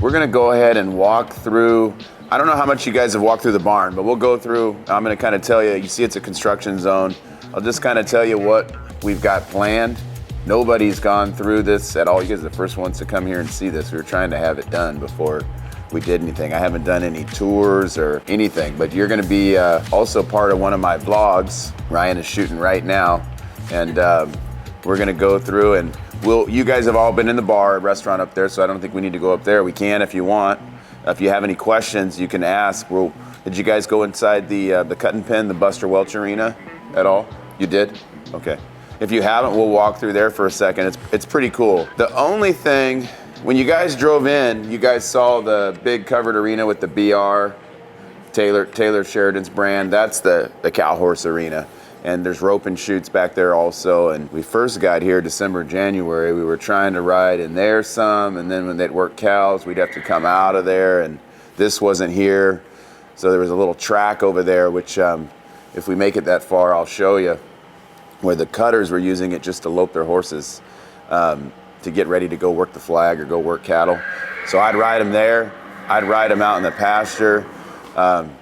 We're gonna go ahead and walk through. I don't know how much you guys have walked through the barn, but we'll go through. I'm gonna kind of tell you, you see it's a construction zone. I'll just kind of tell you what we've got planned. Nobody's gone through this at all. You guys are the first ones to come here and see this. We were trying to have it done before we did anything. I haven't done any tours or anything, but you're gonna be also part of one of my vlogs. Ryan is shooting right now, and we're gonna go through and you guys have all been in the bar, restaurant up there, so I don't think we need to go up there. We can if you want. If you have any questions, you can ask. Did you guys go inside the cut and pin, the Buster Welch Arena at all? You did? Okay. If you haven't, we'll walk through there for a second. It's pretty cool. The only thing, when you guys drove in, you guys saw the big covered arena with the BR, Taylor Sheridan's brand. That's the cow horse arena. And there's rope and chutes back there also. And we first got here December, January. We were trying to ride in there some, and then when they'd work cows, we'd have to come out of there, and this wasn't here. So there was a little track over there, which if we make it that far, I'll show you, where the cutters were using it just to lope their horses to get ready to go work the flag or go work cattle. So I'd ride them there. I'd ride them out in the pasture.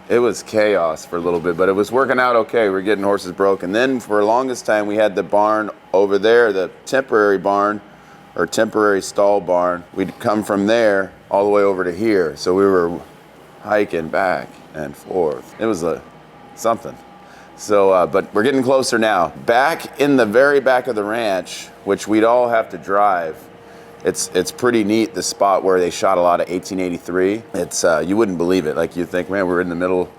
It was chaos for a little bit, but it was working out okay. We were getting horses broke. And then for the longest time, we had the barn over there, the temporary barn or temporary stall barn. We'd come from there all the way over to here. So we were hiking back and forth. It was something. So, but we're getting closer now. Back in the very back of the ranch, which we'd all have to drive, it's pretty neat, the spot where they shot a lot of 1883. It's you wouldn't believe it. Like, you think, man, we're in the middle,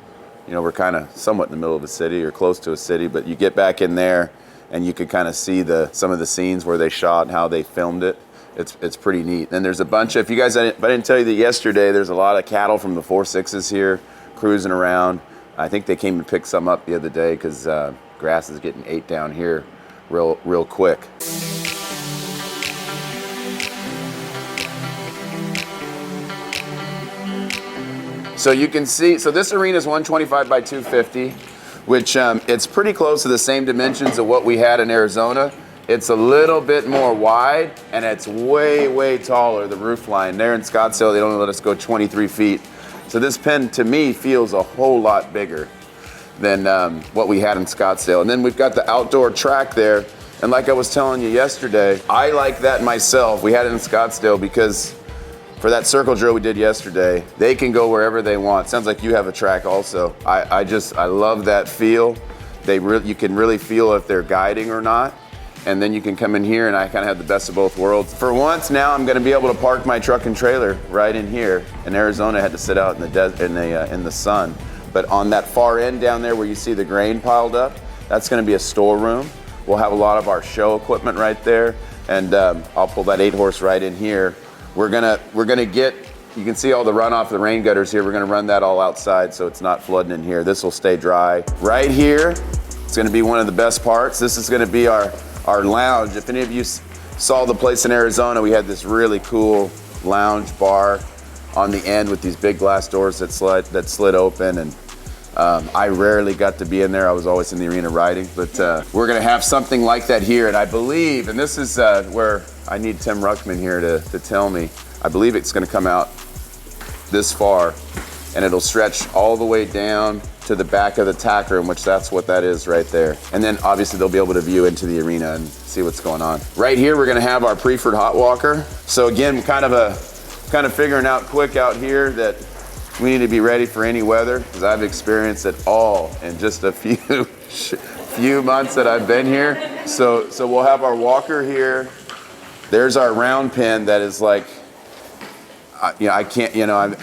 we're kind of somewhat in the middle of a city or close to a city, but you get back in there and you could kind of see some of the scenes where they shot and how they filmed it. It's pretty neat. And there's a bunch of, if I didn't tell you that yesterday, there's a lot of cattle from the 4.6s here cruising around. I think they came and picked some up the other day because grass is getting ate down here real quick. So you can see, so this arena is 125 by 250, which it's pretty close to the same dimensions of what we had in Arizona. It's a little bit more wide, and it's way, way taller, the roof line. There in Scottsdale, they don't let us go 23 feet. So this pen, to me, feels a whole lot bigger than what we had in Scottsdale. And then we've got the outdoor track there. And like I was telling you yesterday, I like that myself. We had it in Scottsdale because for that circle drill we did yesterday, they can go wherever they want. Sounds like you have a track also. I love that feel. You can really feel if they're guiding or not. And then you can come in here, and I kind of have the best of both worlds. For once now, I'm going to be able to park my truck and trailer right in here. In Arizona, I had to sit out in the sun. But on that far end down there where you see the grain piled up, that's going to be a storeroom. We'll have a lot of our show equipment right there, and I'll pull that 8-horse right in here. We're gonna get, you can see all the runoff of the rain gutters here. We're gonna run that all outside so it's not flooding in here. This will stay dry. Right here, it's gonna be one of the best parts. This is gonna be our lounge. If any of you saw the place in Arizona, we had this really cool lounge bar on the end with these big glass doors that slid open, and I rarely got to be in there. I was always in the arena riding, but we're gonna have something like that here, and I believe, and this is where I need Tim Ruckman here to tell me, I believe it's gonna come out this far, and it'll stretch all the way down to the back of the tack room, which that's what that is right there. And then obviously they'll be able to view into the arena and see what's going on. Right here, we're gonna have our Preferred hot walker. So again, kind of figuring out quick out here that we need to be ready for any weather, because I've experienced it all in just a few months that I've been here. So we'll have our walker here. There's our round pin that is like, I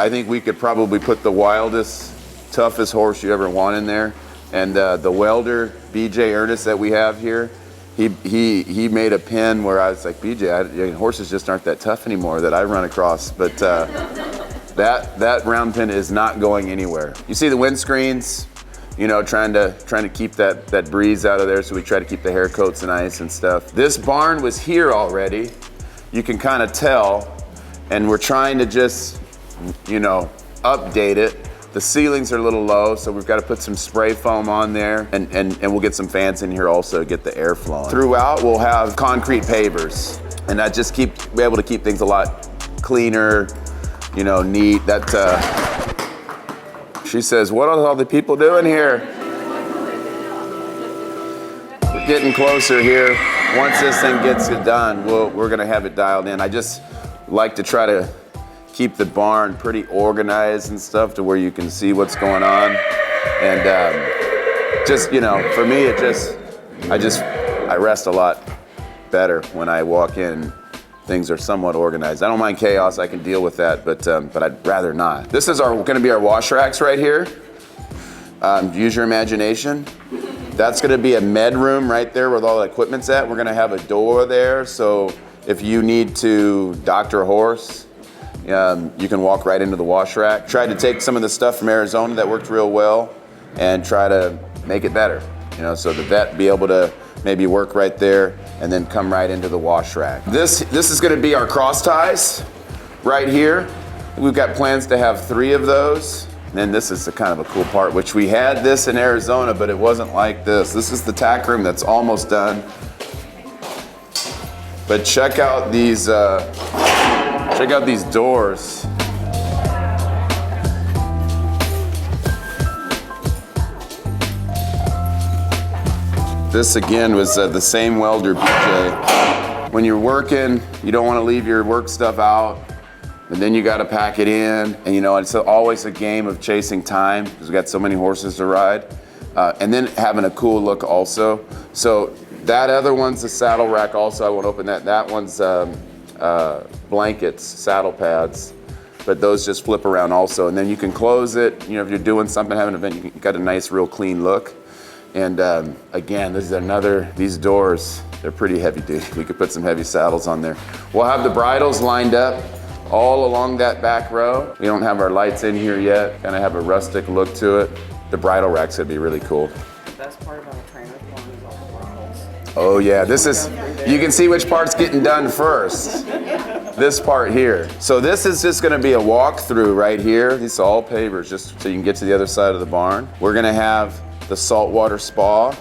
think we could probably put the wildest, toughest horse you ever want in there. And the welder, BJ Ernest, that we have here, he made a pin where I was like, BJ, horses just aren't that tough anymore that I run across. But that round pin is not going anywhere. You see the windscreens, trying to keep that breeze out of there, so we try to keep the hair coats nice and stuff. This barn was here already. You can kind of tell, and we're trying to just, update it. The ceilings are a little low, so we've got to put some spray foam on there, and we'll get some fans in here also to get the air flowing. Throughout, we'll have concrete pavers, and that just be able to keep things a lot cleaner, you know, neat. She says, what are all the people doing here? We're getting closer here. Once this thing gets it done, we're gonna have it dialed in. I just like to try to keep the barn pretty organized and stuff to where you can see what's going on. And just, you know, for me, I rest a lot better when I walk in. Things are somewhat organized. I don't mind chaos, I can deal with that, but I'd rather not. This is gonna be our wash racks right here. Use your imagination. That's gonna be a med room right there where all the equipment's at. We're gonna have a door there, so if you need to doctor a horse, you can walk right into the wash rack. Tried to take some of the stuff from Arizona that worked real well and try to make it better. You know, so the vet be able to maybe work right there and then come right into the wash rack. This is gonna be our cross ties right here. We've got plans to have 3 of those. And then this is the kind of a cool part, which we had this in Arizona, but it wasn't like this. This is the tack room that's almost done. But check out these doors. This again was the same welder BJ. When you're working, you don't want to leave your work stuff out, and then you got to pack it in. And you know, it's always a game of chasing time because we got so many horses to ride. And then having a cool look also. So that other one's a saddle rack also. I won't open that. That one's blankets, saddle pads, but those just flip around also. And then you can close it. You know, if you're doing something, having an event, you got a nice, real clean look. And again, these doors, they're pretty heavy duty. We could put some heavy saddles on there. We'll have the bridles lined up all along that back row. We don't have our lights in here yet. Kind of have a rustic look to it. The bridle rack's gonna be really cool. The best part about a trainer's barn is all the bridles. Oh yeah, you can see which part's getting done first. This part here. So this is just gonna be a walkthrough right here. These are all pavers, just so you can get to the other side of the barn. We're gonna have the saltwater spa,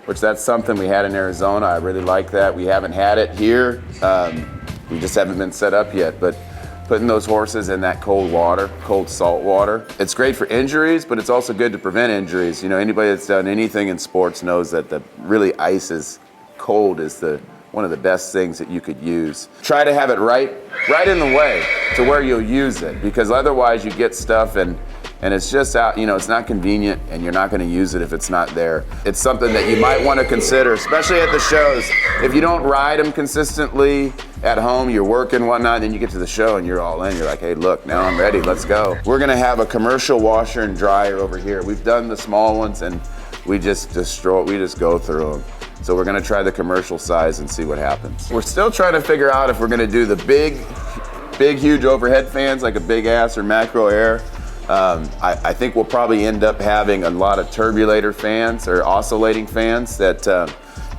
which that's something we had in Arizona. I really like that. We haven't had it here. We just haven't been set up yet, but putting those horses in that cold water, cold salt water. It's great for injuries, but it's also good to prevent injuries. You know, anybody that's done anything in sports knows that the really ice is cold is one of the best things that you could use. Try to have it right in the way to where you'll use it, because otherwise you get stuff and it's just out, you know, it's not convenient and you're not gonna use it if it's not there. It's something that you might wanna consider, especially at the shows. If you don't ride them consistently at home, you're working, whatnot, then you get to the show and you're all in. You're like, hey, look, now I'm ready, let's go. We're gonna have a commercial washer and dryer over here. We've done the small ones and we just go through them. So we're gonna try the commercial size and see what happens. We're still trying to figure out if we're gonna do the big, huge overhead fans like a Big Ass or Macro Air. I think we'll probably end up having a lot of turbulator fans or oscillating fans that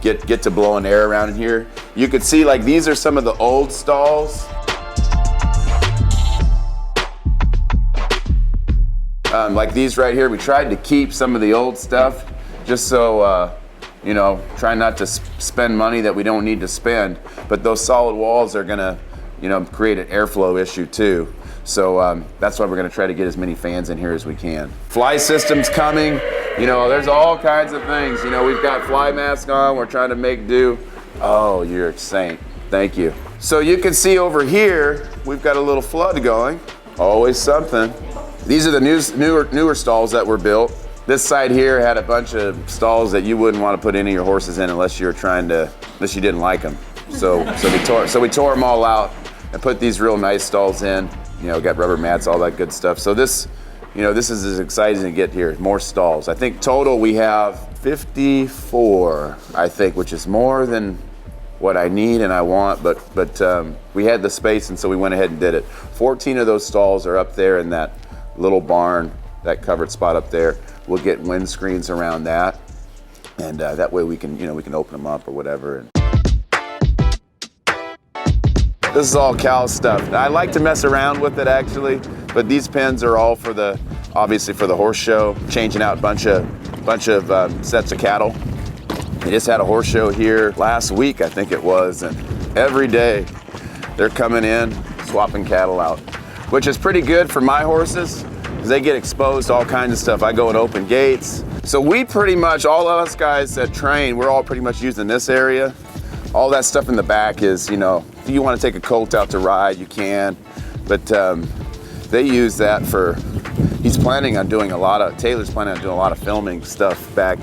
get to blowing air around in here. You could see, like, these are some of the old stalls. Like these right here, we tried to keep some of the old stuff just so, you know, try not to spend money that we don't need to spend. But those solid walls are gonna, you know, create an airflow issue too. So that's why we're gonna try to get as many fans in here as we can. Fly system's coming. You know, there's all kinds of things. You know, we've got fly mask on, we're trying to make do. Oh, you're a saint, thank you. So you can see over here, we've got a little flood going. Always something. These are the newer stalls that were built. This side here had a bunch of stalls that you wouldn't want to put any of your horses in unless you didn't like them. So we tore them all out and put these real nice stalls in. You know, got rubber mats, all that good stuff. So this, you know, this is as exciting to get here, more stalls. I think total we have 54, I think, which is more than what I need and I want, but we had the space and so we went ahead and did it. 14 of those stalls are up there in that little barn, that covered spot up there. We'll get windscreens around that, and that way we can, you know, we can open them up or whatever. This is all cow stuff. I like to mess around with it actually, but these pens are all for the obviously for the horse show, changing out a bunch of sets of cattle. They just had a horse show here last week, I think it was, and every day they're coming in, swapping cattle out, which is pretty good for my horses because they get exposed to all kinds of stuff. I go and open gates. So we pretty much, all of us guys that train, we're all pretty much using this area. All that stuff in the back is, you know, if you want to take a colt out to ride, you can, but they use that for, Taylor's planning on doing a lot of filming stuff back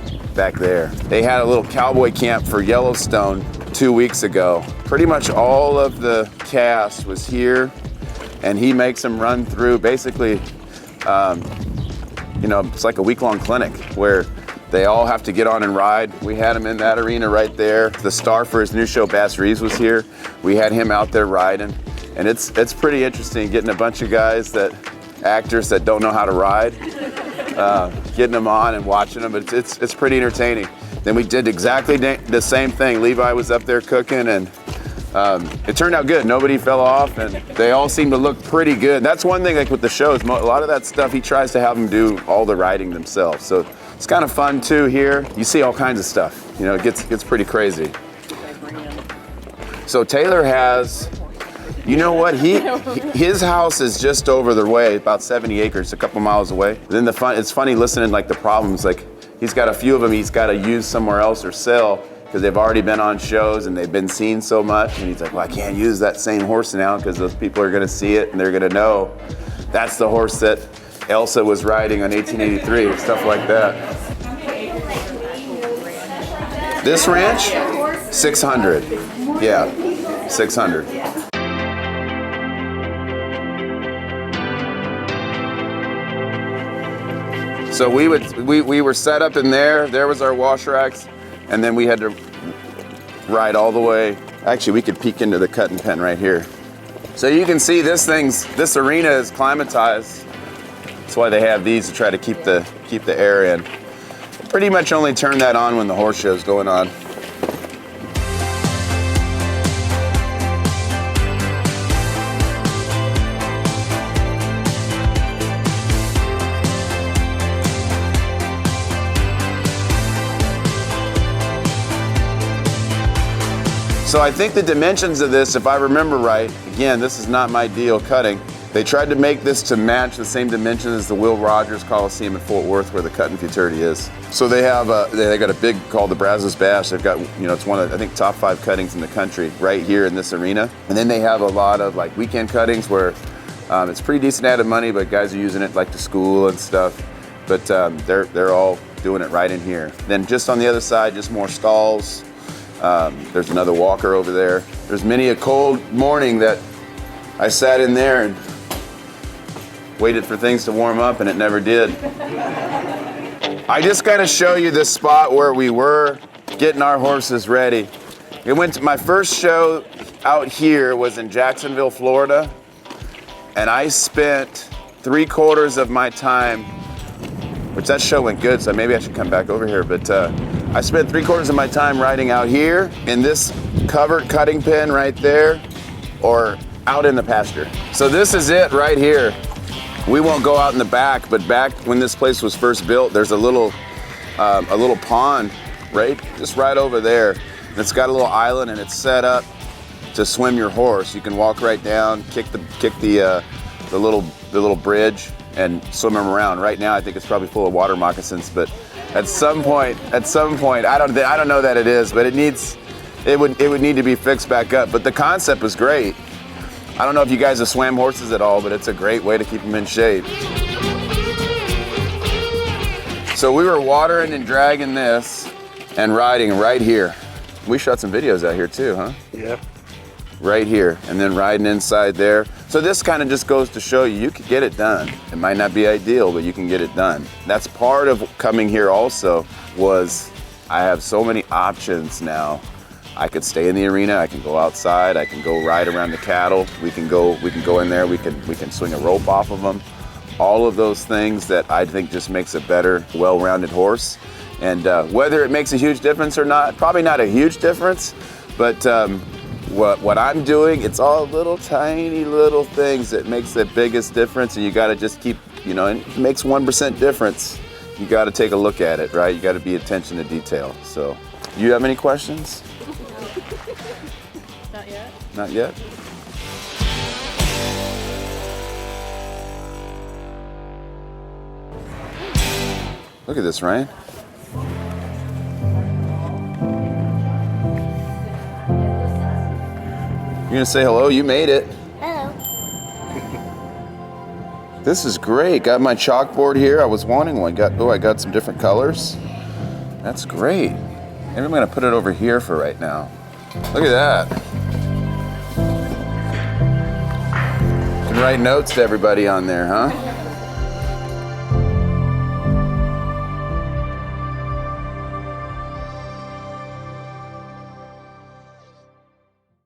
there. They had a little cowboy camp for Yellowstone 2 weeks ago. Pretty much all of the cast was here, and he makes them run through basically, you know, it's like a week-long clinic where they all have to get on and ride. We had him in that arena right there. The star for his new show, Bass Reeves, was here. We had him out there riding. And it's pretty interesting getting a bunch of guys actors that don't know how to ride, getting them on and watching them. It's pretty entertaining. Then we did exactly the same thing. Levi was up there cooking, and it turned out good. Nobody fell off, and they all seemed to look pretty good. That's one thing, like with the shows, a lot of that stuff, he tries to have them do all the riding themselves. So it's kind of fun too here. You see all kinds of stuff. You know, it gets pretty crazy. So Taylor has, you know what, his house is just over the way, about 70 acres, a couple miles away. Then it's funny listening like the problems, like he's got a few of them he's got to use somewhere else or sell because they've already been on shows and they've been seen so much. And he's like, well, I can't use that same horse now because those people are going to see it and they're going to know that's the horse that Elsa was riding on 1883 or stuff like that. This ranch, 600. Yeah, 600. So we were set up in there. There was our wash racks, and then we had to ride all the way. Actually, we could peek into the cutting pen right here. So you can see this arena is climatized. That's why they have these to try to keep the air in. Pretty much only turn that on when the horse show's going on. So I think the dimensions of this, if I remember right, again, this is not my deal cutting. They tried to make this to match the same dimensions as the Will Rogers Coliseum in Fort Worth where the cutting futurity is. So they have they got a big called the Brazos Bash. They've got, you know, it's one of, I think, top 5 cuttings in the country right here in this arena. And then they have a lot of like weekend cuttings where it's pretty decent added money, but guys are using it like to school and stuff. But they're all doing it right in here. Then just on the other side, just more stalls. There's another walker over there. There's many a cold morning that I sat in there and waited for things to warm up, and it never did. I just got to show you this spot where we were getting our horses ready. My first show out here was in Jacksonville, Florida, and I spent 3/4 of my time, which that show went good, so maybe I should come back over here, but I spent 3/4 of my time riding out here in this covered cutting pen right there, or out in the pasture. So this is it right here. We won't go out in the back, but back when this place was first built, there's a little pond just right over there. And it's got a little island, and it's set up to swim your horse. You can walk right down, kick the little bridge, and swim them around. Right now, I think it's probably full of water moccasins, but at some point, I don't know that it is, but it would need to be fixed back up. But the concept was great. I don't know if you guys have swam horses at all, but it's a great way to keep them in shape. So we were watering and dragging this and riding right here. We shot some videos out here too, huh? Yeah. Right here, and then riding inside there. So this kind of just goes to show you can get it done. It might not be ideal, but you can get it done. That's part of coming here also, was I have so many options now. I could stay in the arena, I can go outside, I can go ride around the cattle, we can go in there, we can swing a rope off of them. All of those things that I think just makes a better, well-rounded horse. And whether it makes a huge difference or not, probably not a huge difference, but what I'm doing, it's all little tiny little things that makes the biggest difference, and you gotta just keep you know, and it makes 1% difference. You got to take a look at it, right? You got to be attention to detail. So, you have any questions? Not yet. Not yet? Look at this, Ryan. You're gonna say hello? You made it. Hello. This is great. Got my chalkboard here. I was wanting one. I got some different colors. That's great. Maybe I'm gonna put it over here for right now. Look at that. You can write notes to everybody on there, huh?